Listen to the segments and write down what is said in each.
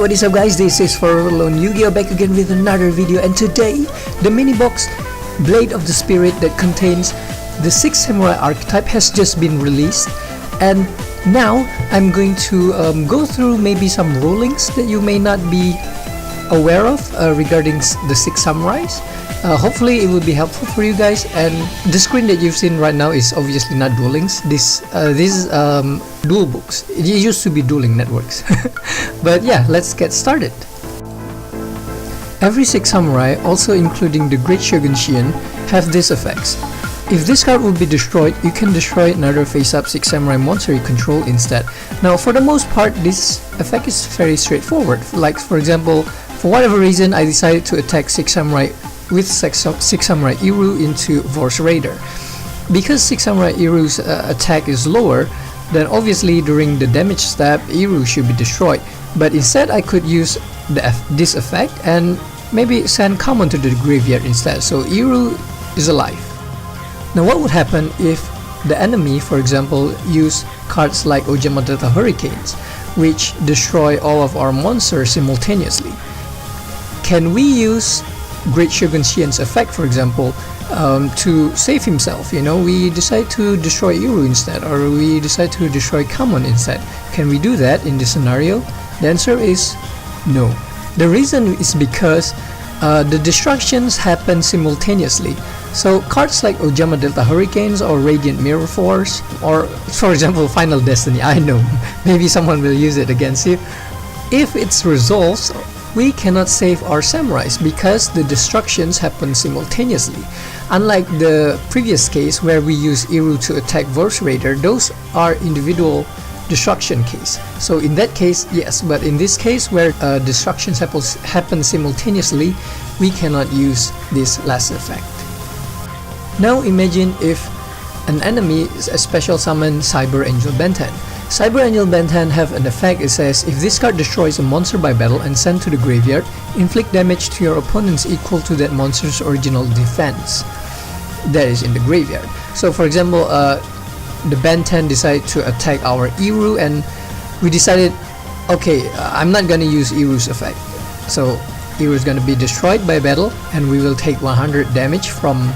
what is up guys, this is Forlorn Yugioh back again with another video, and today the mini box Blade of the Spirit that contains the 6 Samurai archetype has just been released, and now I'm going to go through maybe some rulings that you may not be aware of regarding the 6 samurais. Hopefully it will be helpful for you guys. And the screen that you've seen right now is obviously not Duel Links. This is dual books. It used to be dueling networks. But yeah, let's get started. Every 6 samurai, also including the Great Shogun Shien, have these effects. If this card will be destroyed, you can destroy another face-up 6 samurai monster you control instead. Now for the most part, this effect is very straightforward. Like for example, for whatever reason I decided to attack 6 samurai with 6 samurai Iru into Vor's Raider. Because 6 samurai Iru's attack is lower, then obviously during the damage step Iru should be destroyed. But instead I could use this effect and maybe send Kamon to the graveyard instead, so Iru is alive. Now what would happen if the enemy, for example, use cards like Ojama Delta Hurricanes, which destroy all of our monsters simultaneously? Can we use Great Shogun Shien's effect, for example, to save himself? You know, we decide to destroy Iru instead, or we decide to destroy Kamon instead. Can we do that in this scenario? The answer is no. The reason is because the destructions happen simultaneously. So cards like Ojama Delta Hurricanes or Radiant Mirror Force, or for example Final Destiny, I know, maybe someone will use it against you. If it's resolved, we cannot save our samurais because the destructions happen simultaneously. Unlike the previous case where we use Iru to attack Vor's Raider, those are individual destruction case. So in that case, yes, but in this case where destructions happen simultaneously, we cannot use this last effect. Now imagine if an enemy is a special summon Cyber Angel Benten. Cyber Angel Benten have an effect. It says, if this card destroys a monster by battle and sent to the graveyard, inflict damage to your opponents equal to that monster's original defense that is in the graveyard. So for example, the Benten decided to attack our Iru, and we decided, okay, I'm not gonna use Iru's effect. So Iru is gonna be destroyed by battle, and we will take 100 damage from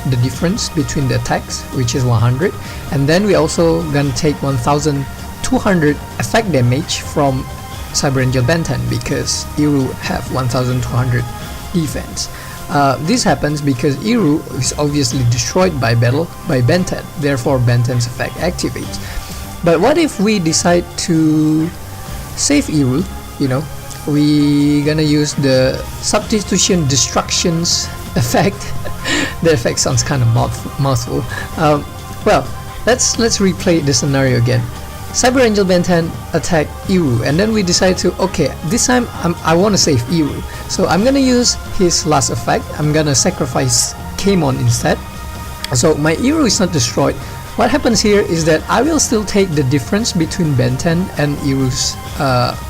the difference between the attacks, which is 100, and then we also gonna take 1200 effect damage from Cyber Angel Benten because Iru have 1200 defense. This happens because Iru is obviously destroyed by battle by Benten, therefore Benten's effect activates. But what if we decide to save Iru? You know, we gonna use the Substitution Destructions effect. The effect sounds kind of mouthful. Well, let's replay the scenario again. Cyber Angel Benten attack Iru, and then we decide to, okay, this time I want to save Iru, so I'm gonna use his last effect. I'm gonna sacrifice Kamon instead, so my Iru is not destroyed. What happens here is that I will still take the difference between Benten and Iru's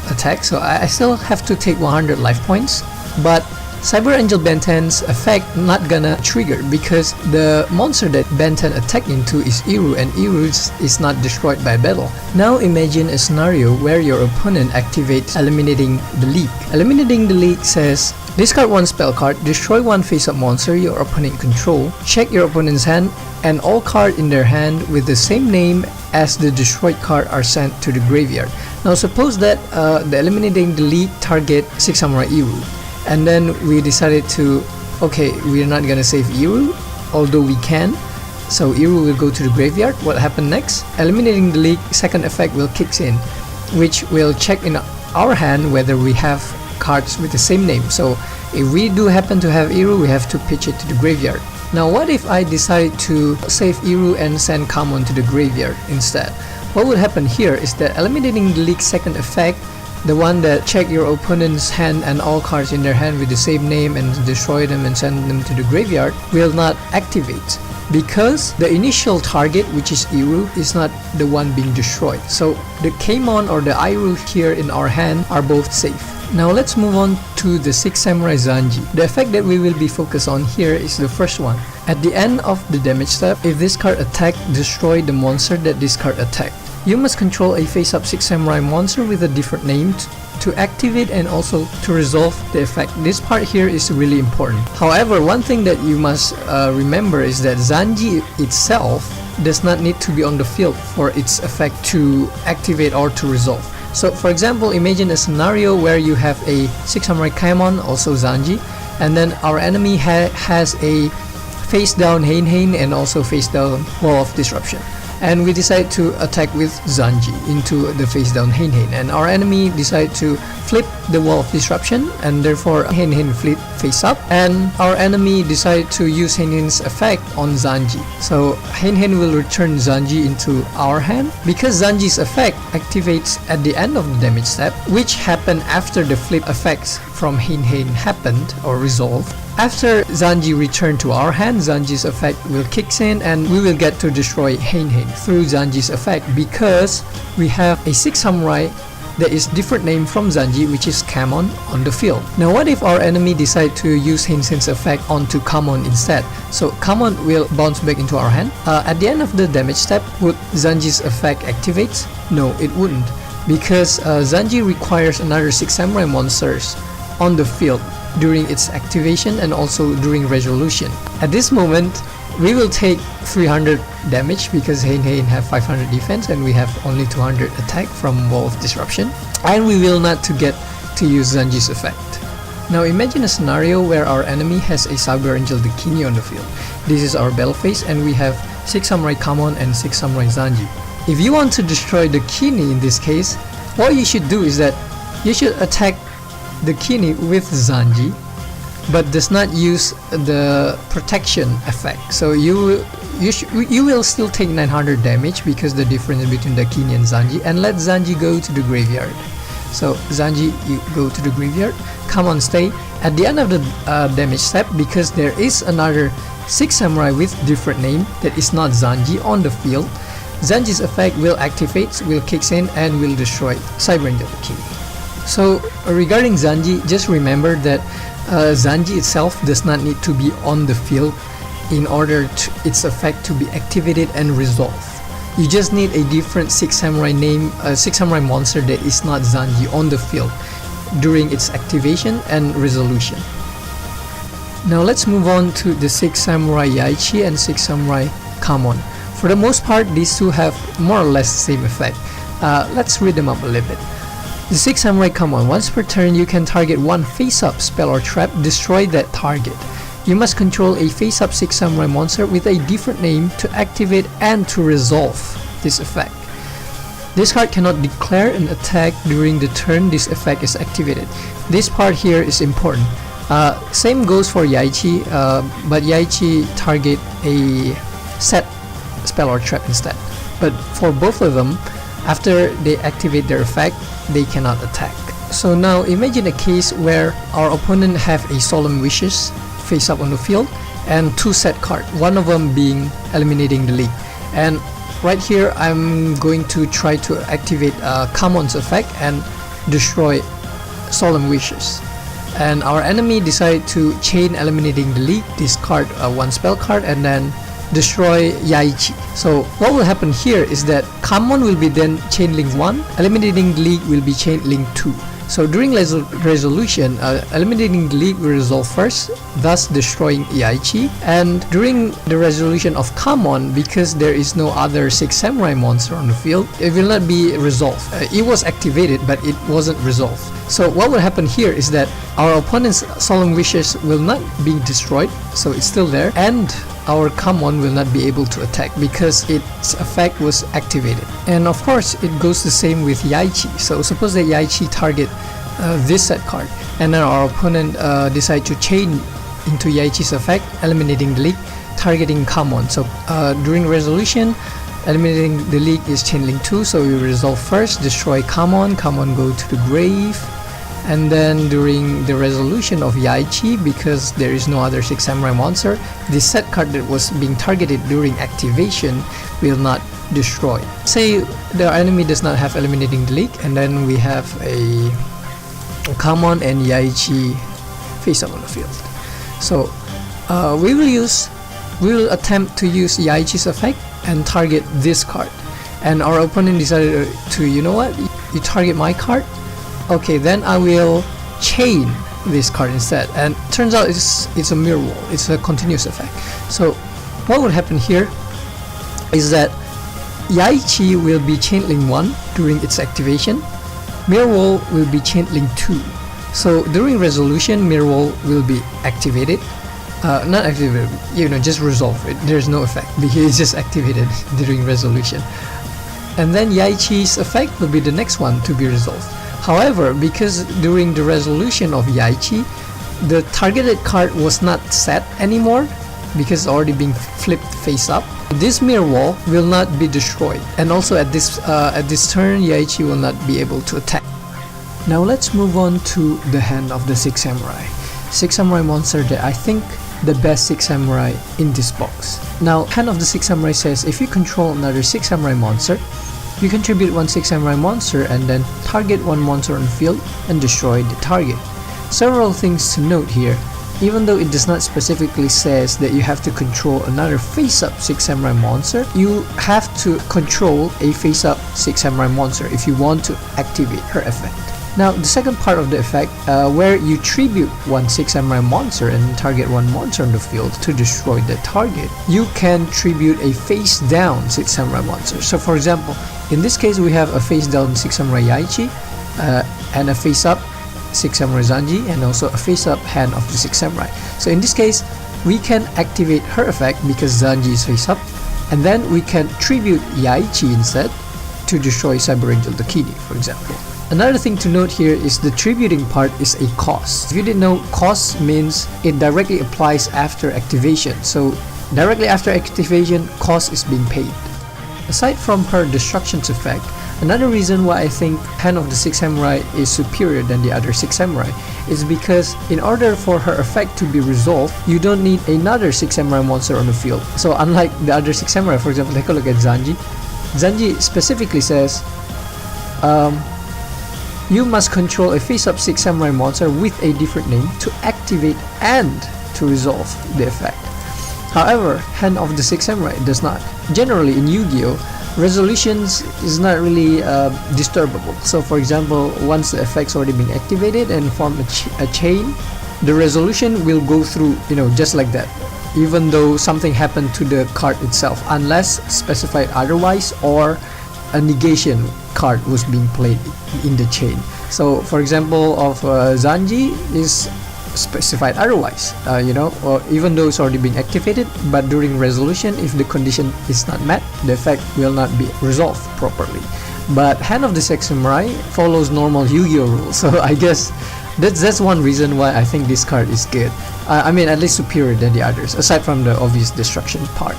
attack, so I still have to take 100 life points, but Cyber Angel Benten's effect not gonna trigger because the monster that Benten attacked into is Iru, and Iru is not destroyed by battle. Now imagine a scenario where your opponent activates Eliminating the Leak. Eliminating the Leak says, discard one spell card, destroy one face-up monster your opponent control, check your opponent's hand, and all cards in their hand with the same name as the destroyed card are sent to the graveyard. Now suppose that the Eliminating the Leak target 6 samurai Iru, and then we decided to, okay, we're not gonna save Iru, although we can, so Iru will go to the graveyard. What happened next? Eliminating the Leak second effect will kick in, which will check in our hand whether we have cards with the same name. So if we do happen to have Iru, we have to pitch it to the graveyard. Now what if I decide to save Iru and send Kamon to the graveyard instead? What would happen here is that Eliminating the Leak second effect, the one that check your opponent's hand and all cards in their hand with the same name and destroy them and send them to the graveyard, will not activate because the initial target, which is Iru, is not the one being destroyed. So the Kamon or the Iru here in our hand are both safe. Now let's move on to the 6 Samurai Zanji. The effect that we will be focused on here is the first one. At the end of the damage step, if this card attacked, destroy the monster that this card attacked. You must control a face-up 6 samurai monster with a different name to activate and also to resolve the effect. This part here is really important. However, one thing that you must remember is that Zanji itself does not need to be on the field for its effect to activate or to resolve. So for example, imagine a scenario where you have a 6 Samurai Kamon, also Zanji, and then our enemy has a face down Hein and also face down Wall of Disruption. And we decide to attack with Zanji into the face down Hein, and our enemy decide to flip the Wall of Disruption, and therefore Hein flip face up, and our enemy decide to use Hein's effect on Zanji. So Hein will return Zanji into our hand. Because Zanji's effect activates at the end of the damage step, which happened after the flip effects from Hein happened or resolved. After Zanji returned to our hand, Zanji's effect will kick in and we will get to destroy Hein through Zanji's effect, because we have a 6 Samurai that is different name from Zanji, which is Kamon, on the field. Now what if our enemy decide to use Hein's effect onto Kamon instead? So Kamon will bounce back into our hand. At the end of the damage step, would Zanji's effect activate? No, it wouldn't, because Zanji requires another 6 Samurai monsters on the field during its activation and also during resolution. At this moment, we will take 300 damage because Hein have 500 defense and we have only 200 attack from Wall of Disruption, and we will not to get to use Zanji's effect. Now imagine a scenario where our enemy has a Cyber Angel Dakini on the field. This is our battle phase and we have 6 Samurai Kamon and 6 Samurai Zanji. If you want to destroy the Kini in this case, what you should do is that you should attack the Kini with Zanji, but does not use the protection effect. So you will still take 900 damage because the difference between the Kini and Zanji, and let Zanji go to the graveyard. So Zanji, you go to the graveyard, Kamon stay. At the end of the damage step, because there is another 6 Samurai with different name that is not Zanji on the field, Zanji's effect will activate, will kick in and will destroy Cyber Angel Dakini. So regarding Zanji, just remember that Zanji itself does not need to be on the field in order to its effect to be activated and resolved. You just need a different 6 Samurai name, 6 Samurai monster that is not Zanji on the field during its activation and resolution. Now let's move on to the 6 Samurai Yaichi and 6 Samurai Kamon. For the most part, these two have more or less the same effect. Let's read them up a little bit. The 6 Samurai Kamon, once per turn you can target one face-up spell or trap, destroy that target. You must control a face-up 6 Samurai monster with a different name to activate and to resolve this effect. This card cannot declare an attack during the turn this effect is activated. This part here is important. Same goes for Yaichi, but Yaichi target a set spell or trap instead. But for both of them, after they activate their effect, they cannot attack. So now imagine a case where our opponent have a Solemn Wishes face up on the field and 2 set card, one of them being Eliminating the League. And right here I'm going to try to activate Kamon's effect and destroy Solemn Wishes. And our enemy decide to chain Eliminating the League, discard one spell card and then destroy Yaichi. So what will happen here is that Kamon will be then chain link 1, Eliminating the League will be chain link 2. So during resolution, Eliminating the League will resolve first, thus destroying Yaichi. And during the resolution of Kamon, because there is no other 6 Samurai monster on the field, it will not be resolved. It was activated but it wasn't resolved. So what will happen here is that our opponent's Solemn Wishes will not be destroyed, so it's still there, and our Kamon will not be able to attack because its effect was activated. And of course it goes the same with Yaichi. So suppose that Yaichi target this set card and then our opponent decide to chain into Yaichi's effect, Eliminating the League, targeting Kamon. So during resolution, Eliminating the League is chain link 2, so we resolve first, destroy Kamon, Kamon go to the grave. And then during the resolution of Yaichi, because there is no other 6 Samurai monster, the set card that was being targeted during activation will not destroy. Say the enemy does not have Eliminating the League, and then we have a Kamon and Yaichi face up on the field. So we will attempt to use Yaichi's effect and target this card. And our opponent decided to, you know what, you target my card, Okay, then I will chain this card instead, and turns out it's a mirror wall. It's a continuous effect. So what would happen here is that Yaichi will be chain link 1 during its activation. Mirror wall will be chain link 2. So during resolution, mirror wall will be activated. Not activated, just resolve it. There's no effect because it's just activated during resolution. And then Yaichi's effect will be the next one to be resolved. However, because during the resolution of Yaichi, the targeted card was not set anymore because it's already being flipped face up, this mirror wall will not be destroyed. And also at this turn, Yaichi will not be able to attack. Now let's move on to the hand of the 6 Samurai. 6 Samurai monster that I think the best 6 Samurai in this box. Now, hand of the 6 Samurai says if you control another 6 Samurai monster, you contribute 1 6 Samurai monster and then target 1 monster on the field and destroy the target. Several things to note here. Even though it does not specifically says that you have to control another face-up 6 Samurai monster, you have to control a face-up 6 Samurai monster if you want to activate her effect. Now, the second part of the effect, where you tribute 1 6 Samurai monster and target 1 monster on the field to destroy the target, you can tribute a face-down 6 Samurai monster. So for example, in this case we have a face-down 6 Samurai Yaichi and a face-up 6 Samurai Zanji and also a face-up hand of the 6 Samurai. So in this case, we can activate her effect because Zanji is face-up, and then we can tribute Yaichi instead to destroy Cyber Angel Dakini, for example. Another thing to note here is the tributing part is a cost. If you didn't know, cost means it directly applies after activation. So directly after activation, cost is being paid. Aside from her destructions effect, another reason why I think Hand of the 6 Samurai is superior than the other 6 Samurai is because in order for her effect to be resolved, you don't need another 6 Samurai monster on the field. So unlike the other 6 Samurai, for example, take a look at Zanji. Zanji specifically says, you must control a face-up 6 Samurai monster with a different name to activate and to resolve the effect. However, Hand of the 6 Samurai does not. Generally in Yu-Gi-Oh, resolutions is not really disturbable. So for example, once the effect's already been activated and form a chain, the resolution will go through, just like that, even though something happened to the card itself, unless specified otherwise or a negation card was being played in the chain. So for example of Zanji is specified otherwise, or even though it's already been activated, but during resolution, if the condition is not met, the effect will not be resolved properly. But Hand of the 6 Samurai follows normal Yu-Gi-Oh rules, so I guess that's one reason why I think this card is good. I mean, at least superior than the others, aside from the obvious destruction part.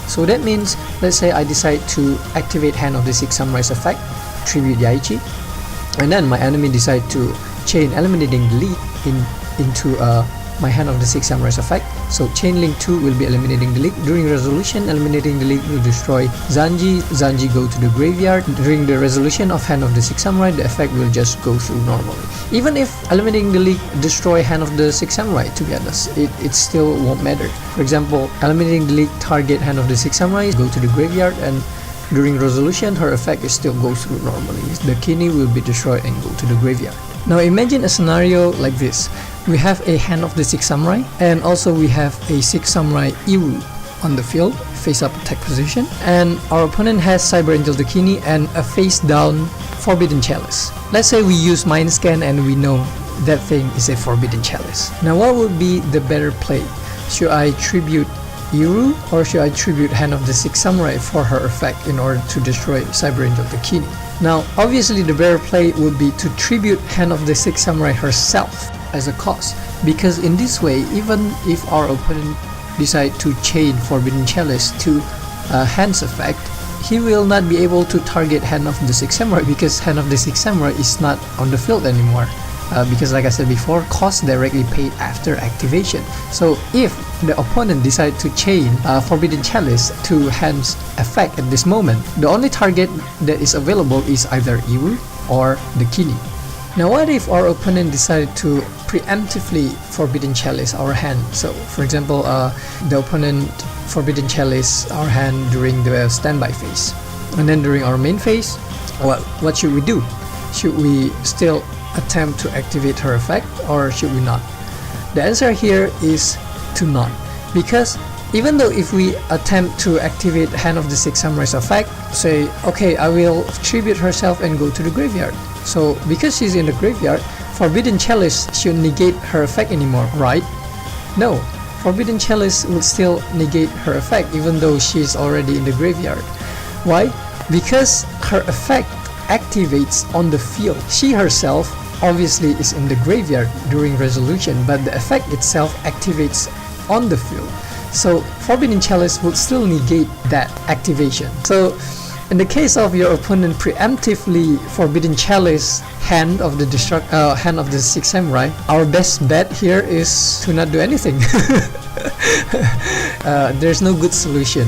So that means, let's say I decide to activate Hand of the 6 Samurai's effect, tribute Yaichi, and then my enemy decide to chain Eliminating Delete into my Hand of the 6 Samurai's effect. So chain link 2 will be Eliminating Delete. During resolution, Eliminating Delete will destroy Zanji. Zanji go to the graveyard. During the resolution of Hand of the 6 Samurai, the effect will just go through normally. Even if Eliminating Delete destroy Hand of the 6 Samurai, to be honest, it still won't matter. For example, Eliminating Delete target Hand of the 6 Samurai, go to the graveyard, and during resolution, her effect still goes through normally. The Kini will be destroyed and go to the graveyard. Now imagine a scenario like this. We have a Hand of the 6 Samurai, and also we have a 6 Samurai Iru on the field, face up attack position, and our opponent has Cyber Angel Dakini and a face down Forbidden Chalice. Let's say we use Mind Scan and we know that thing is a Forbidden Chalice. Now what would be the better play? Should I tribute Iru or should I tribute Hand of the 6 Samurai for her effect in order to destroy Cyber Angel Dakini? Now obviously the better play would be to tribute Hand of the 6 Samurai herself as a cost, because in this way, even if our opponent decide to chain Forbidden Chalice to Hand's effect, he will not be able to target Hand of the 6 Samurai because Hand of the 6 Samurai is not on the field anymore. Because like I said before, cost directly paid after activation. So if the opponent decide to chain Forbidden Chalice to Hand's effect at this moment, the only target that is available is either Iru or the Kini. Now what if our opponent decided to preemptively Forbidden Chalice our hand? So for example, the opponent Forbidden Chalice our hand during the standby phase, and then during our main phase, what should we do? Should we still attempt to activate her effect, or should we not? The answer here is to not, because even though if we attempt to activate Hand of the Six Samurai's effect, say, okay, I will tribute herself and go to the graveyard. So because she's in the graveyard, Forbidden Chalice should negate her effect anymore, right? No, Forbidden Chalice will still negate her effect even though she's already in the graveyard. Why? Because her effect activates on the field. She herself obviously is in the graveyard during resolution, but the effect itself activates on the field. So Forbidden Chalice would still negate that activation. So in the case of your opponent preemptively Forbidden Chalice Hand of the Hand of the Six Samurai, our best bet here is to not do anything. There's no good solution.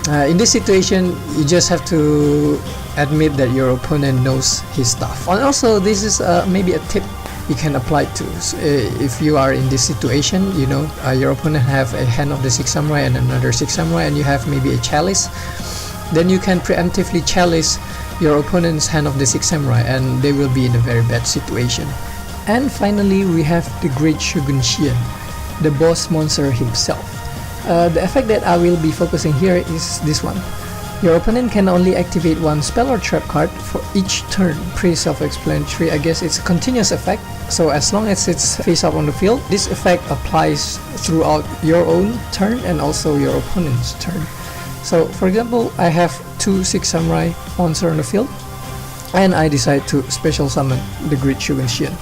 In this situation, you just have to admit that your opponent knows his stuff. And also, this is maybe a tip you can apply to. So, if you are in this situation, you know, your opponent have a Hand of the Six Samurai and another Six Samurai, and you have maybe a Chalice, then you can preemptively Chalice your opponent's Hand of the Six Samurai, and they will be in a very bad situation. And finally, we have the Great Shogun Shien, the boss monster himself. The effect that I will be focusing here is this one. Your opponent can only activate one spell or trap card for each turn. Pretty self-explanatory. I guess it's a continuous effect, so as long as it's face up on the field, this effect applies throughout your own turn and also your opponent's turn. So for example, I have two Six Samurai monster on the field, and I decide to special summon the Great Shogun Shien,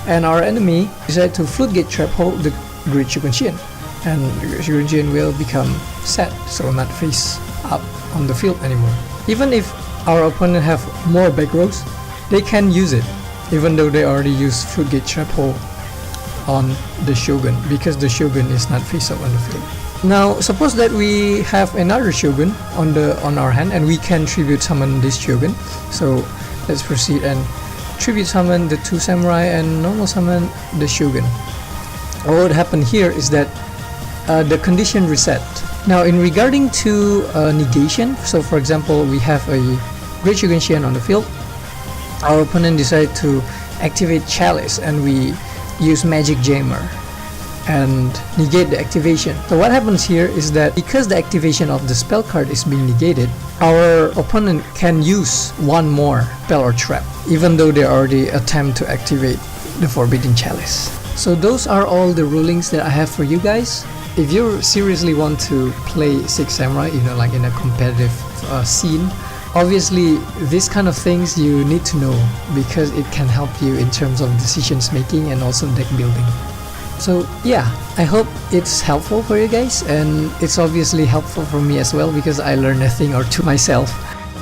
and our enemy decide to Floodgate Trap Hole the Great Shogun Shien, and the Great Shogun Shien will become sad, so not face up on the field anymore. Even if our opponent have more back rows, they can use it, even though they already used Floodgate Trap Hole on the Shogun, because the Shogun is not face up on the field. Now suppose that we have another Shogun on our hand, and we can tribute summon this Shogun. So let's proceed and tribute summon the two Samurai and normal summon the Shogun. What would happen here is that the condition reset. Now in regarding to negation, so for example, we have a Great Shogun Shien on the field, our opponent decide to activate Chalice, and we use Magic Jammer and negate the activation. So what happens here is that because the activation of the spell card is being negated, our opponent can use one more spell or trap, even though they already attempt to activate the Forbidden Chalice. So those are all the rulings that I have for you guys. If you seriously want to play Six Samurai, you know, like in a competitive scene, obviously these kind of things you need to know, because it can help you in terms of decisions making and also deck building. So yeah, I hope it's helpful for you guys, and it's obviously helpful for me as well, because I learned a thing or two myself.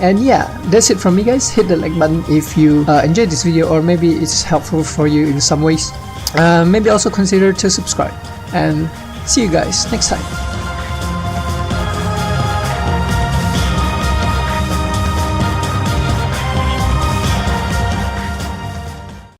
And yeah, that's it from me guys. Hit the like button if you enjoyed this video, or maybe it's helpful for you in some ways. Maybe also consider to subscribe, and see you guys next time.